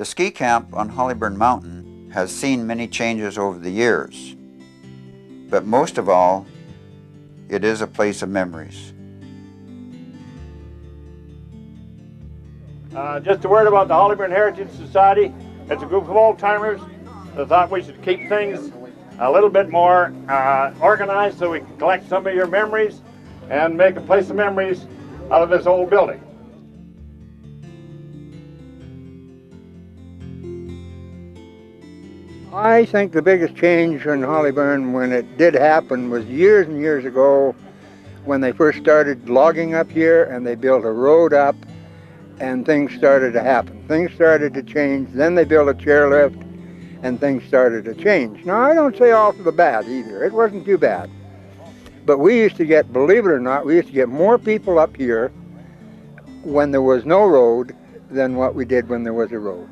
The ski camp on Hollyburn Mountain has seen many changes over the years, but most of all, it is a place of memories. Just a word about the Hollyburn Heritage Society. It's a group of old-timers that thought we should keep things a little bit more organized so we can collect some of your memories and make a place of memories out of this old building. I think the biggest change in Hollyburn when it did happen was years and years ago when they first started logging up here and they built a road up and things started to happen. Things started to change, then they built a chairlift and things started to change. Now I don't say all for the bad either, it wasn't too bad. But we used to get, believe it or not, we used to get more people up here when there was no road than what we did when there was a road.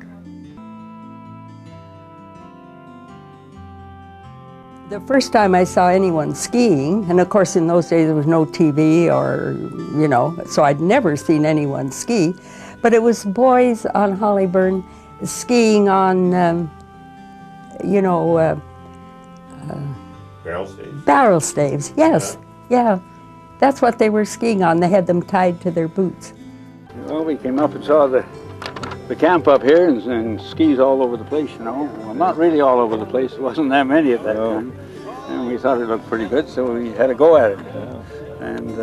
The first time I saw anyone skiing, and of course in those days there was no TV or, you know, so I'd never seen anyone ski, but it was boys on Hollyburn skiing on, Barrel staves. Barrel staves, yes, yeah. That's what they were skiing on. They had them tied to their boots. Well, we came up and saw the camp up here and skis all over the place, you know. Well, not really all over the place. There wasn't that many at that time. And we thought it looked pretty good, so we had a go at it. And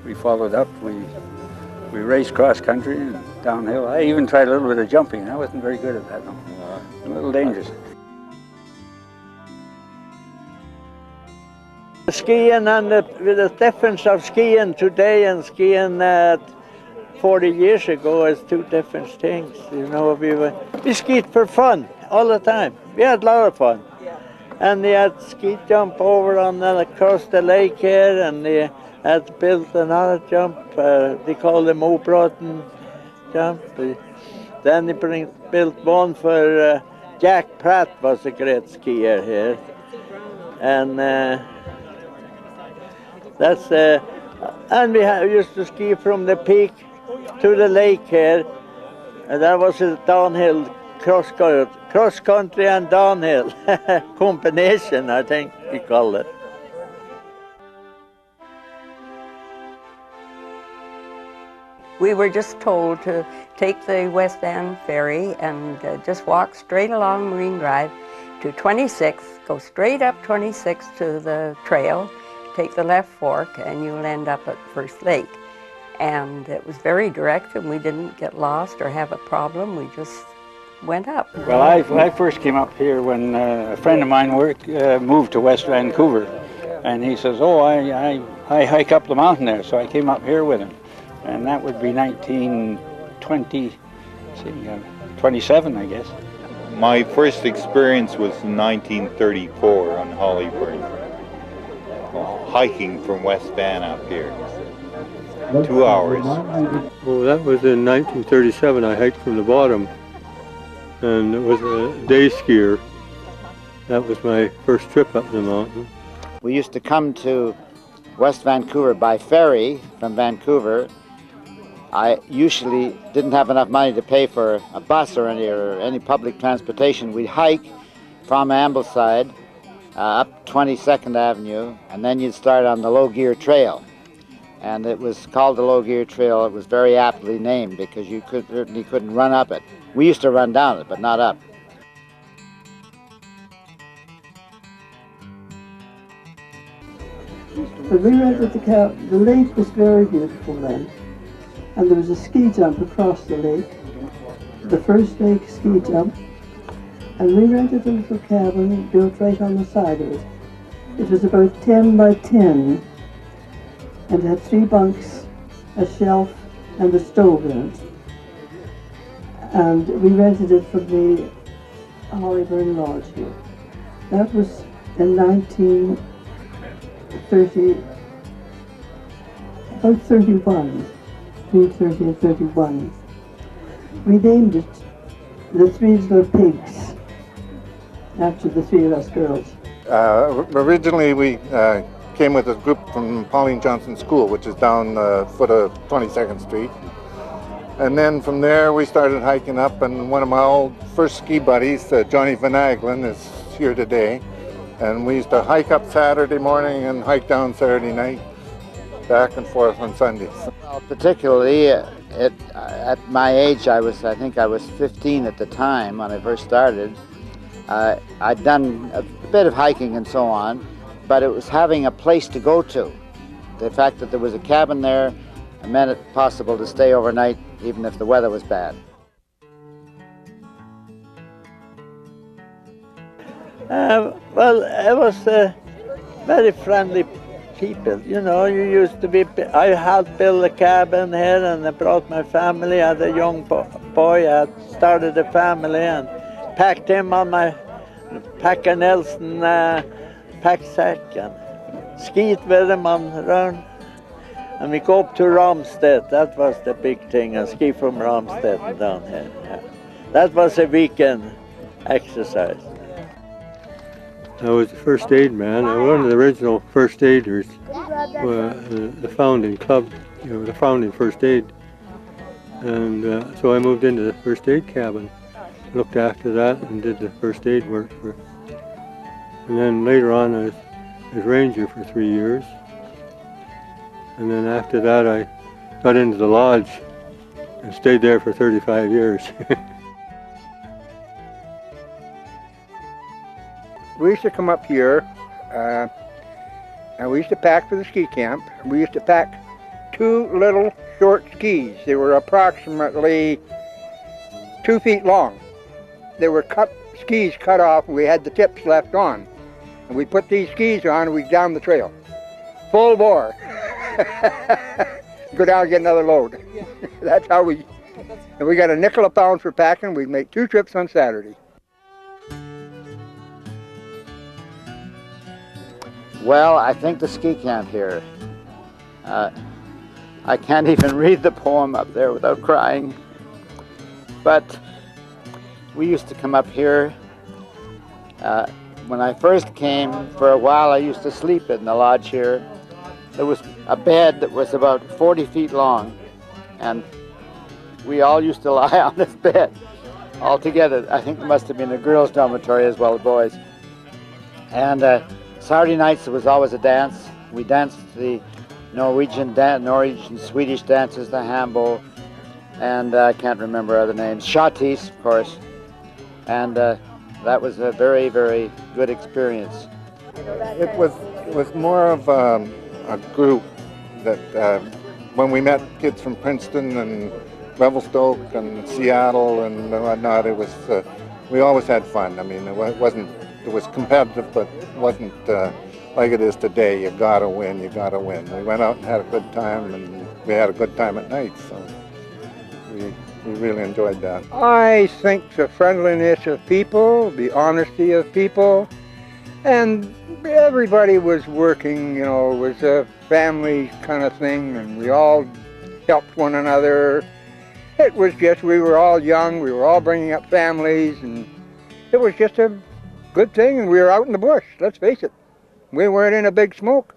we followed up. We raced cross country and downhill. I even tried a little bit of jumping. I wasn't very good at that, though. A little dangerous. Skiing and the difference of skiing today and skiing 40 years ago is two different things. You know, we skied for fun all the time. We had a lot of fun. And they had ski jump over across the lake here, and they had built another jump. They call them O'Broughton jump. Then they built one for Jack Pratt was a great skier here. And and we used to ski from the peak to the lake here, and that was a downhill cross country and downhill combination, I think we call it. We were just told to take the West Van ferry and just walk straight along Marine Drive to 26th, go straight up 26th to the trail, take the left fork, and you'll end up at First Lake. And it was very direct, and we didn't get lost or have a problem. We just went up. Well, I first came up here when a friend of mine moved to West Vancouver, and he says, "Oh, I hike up the mountain there," so I came up here with him, and that would be 27, I guess. My first experience was in 1934 on Hollyburn, hiking from West Van up here. 2 hours. Well, that was in 1937. I hiked from the bottom, and it was a day skier. That was my first trip up the mountain. We used to come to West Vancouver by ferry from Vancouver. I usually didn't have enough money to pay for a bus or any public transportation. We'd hike from Ambleside up 22nd Avenue, and then you'd start on the Low Gear Trail. And it was called the Low Gear Trail. It was very aptly named because you certainly couldn't run up it. We used to run down it, but not up. When we rented the camp, the lake was very beautiful then. And there was a ski jump across the lake, the First Lake ski jump. And we rented a little cabin built right on the side of it. It was about 10 by 10. And had 3 bunks, a shelf, and a stove in it. And we rented it from the Hollyburn Lodge here. That was in 1930, about 31, between 30 and 31. We named it the Three Little Pigs, after the 3 of us girls. Originally we came with a group from Pauline Johnson School, which is down foot of 22nd Street. And then from there we started hiking up, and one of my old first ski buddies, Johnny Van Aglen, is here today. And we used to hike up Saturday morning and hike down Saturday night, back and forth on Sundays. Well, particularly at my age, I think I was 15 at the time when I first started. I'd done a bit of hiking and so on, but it was having a place to go to. The fact that there was a cabin there made it possible to stay overnight even if the weather was bad. Well, it was very friendly people. You know, you used to be, I helped build a cabin here and I brought my family. I had a young boy. I had started a family and packed him on my Packer Nelson pack sack and skied with him on around. And we go up to Ramstedt. That was the big thing, and ski from Ramstedt and down here. Yeah. That was a weekend exercise. I was the first aid man. I was one of the original first aiders, the founding club, you know, the founding first aid. And so I moved into the first aid cabin, looked after that and did the first aid work for. And then later on I was ranger for 3 years. And then after that I got into the lodge and stayed there for 35 years. We used to come up here, and we used to pack for the ski camp. We used to pack 2 little short skis. They were approximately 2 feet long. They were skis cut off, and we had the tips left on. And we put these skis on, and we down the trail, full bore. Go down and get another load. That's how we. And we got a nickel a pound for packing. We'd make 2 trips on Saturday. Well, I think the ski camp here. I can't even read the poem up there without crying. But we used to come up here. When I first came, for a while I used to sleep in the lodge here. There was a bed that was about 40 feet long, and we all used to lie on this bed all together. I think it must have been a girls' dormitory as well as boys. And Saturday nights there was always a dance. We danced the Norwegian, Swedish dances, the Hambo, and I can't remember other names. Schottis, of course. And that was a very, very good experience. It was more of a group that when we met kids from Princeton and Revelstoke and Seattle and whatnot, it was we always had fun. I mean, it was competitive, but it wasn't like it is today. You gotta win, you gotta win. We went out and had a good time, and we had a good time at night, so we really enjoyed that. I think the friendliness of people, the honesty of people, and everybody was working, you know, it was a family kind of thing, and we all helped one another. It was just, we were all young, we were all bringing up families, and it was just a good thing, and we were out in the bush, let's face it. We weren't in a big smoke.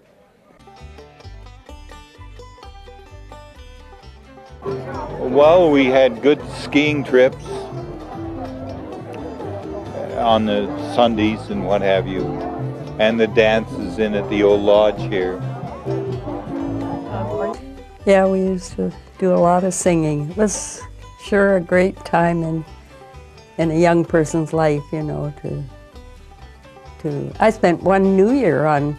Well, we had good skiing trips on the Sundays and what have you, and the dances in at the old lodge here. Yeah, we used to do a lot of singing. It was sure a great time in a young person's life, you know, I spent one New Year on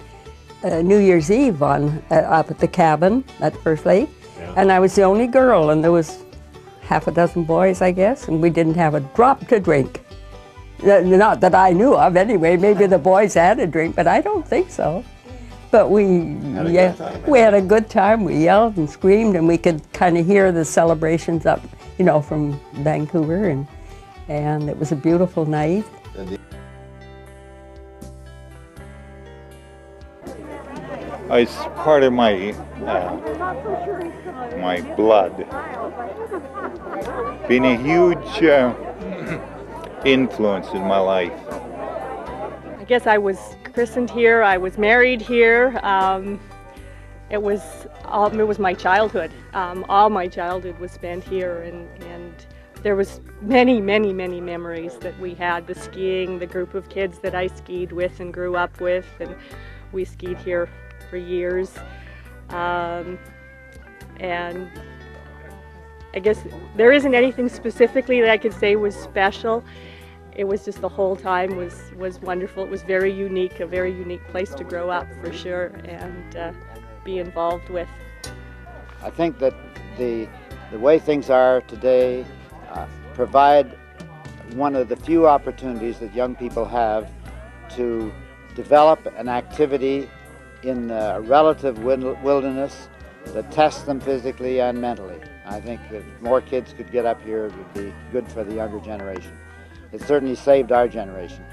New Year's Eve up at the cabin at First Lake, and I was the only girl, and there was half a dozen boys, I guess, and we didn't have a drop to drink. Not that I knew of, anyway. Maybe the boys had a drink, but I don't think so. But we had a good time. We yelled and screamed, and we could kind of hear the celebrations up, you know, from Vancouver, and it was a beautiful night. It's part of my my blood. Been a huge influence in my life. I guess I was christened here. I was married here. It was my childhood. All my childhood was spent here, and there was many memories that we had. The skiing, the group of kids that I skied with and grew up with, and we skied here for years. And I guess there isn't anything specifically that I could say was special. It was just the whole time was wonderful. It was very unique, a very unique place to grow up for sure, and be involved with. I think that the way things are today provide one of the few opportunities that young people have to develop an activity in a relative wilderness that tests them physically and mentally. I think that if more kids could get up here, it would be good for the younger generation. It certainly saved our generation.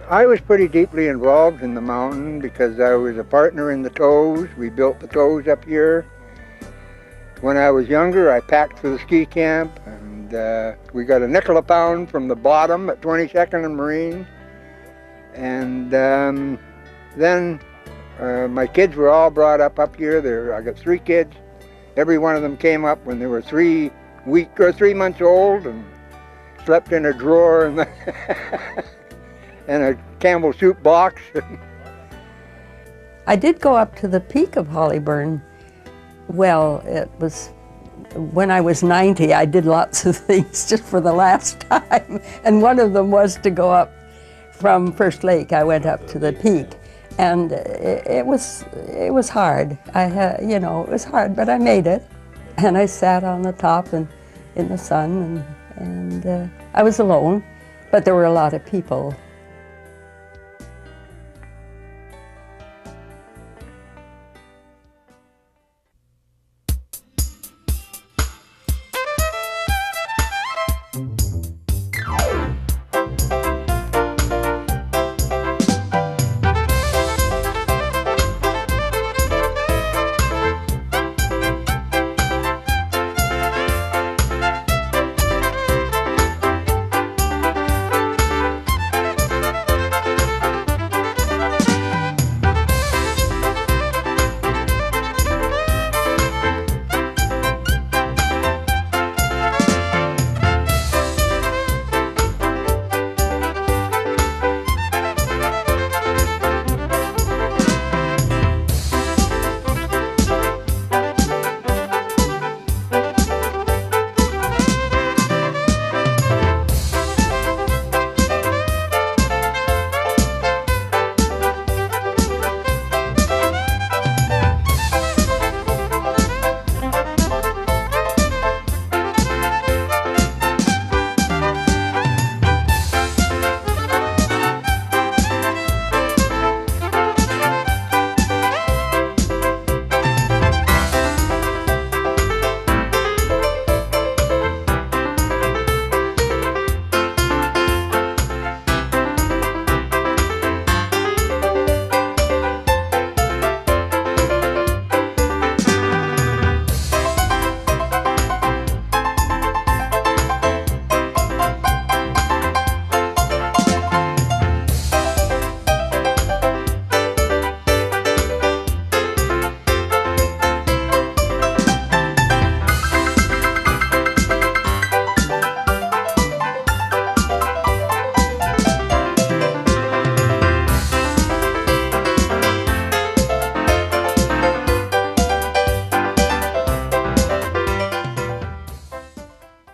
I was pretty deeply involved in the mountain because I was a partner in the tows. We built the tows up here. When I was younger, I packed for the ski camp, and we got a nickel a pound from the bottom at 22nd and Marine. And then my kids were all brought up here. I got 3 kids. Every one of them came up when they were 3 months old and slept in a drawer and and a Campbell soup box. I did go up to the peak of Hollyburn. Well, it was when I was 90, I did lots of things just for the last time. And one of them was to go up from First Lake. I went up to the peak. And it was hard. It was hard, but I made it. And I sat on the top and in the sun, and I was alone, but there were a lot of people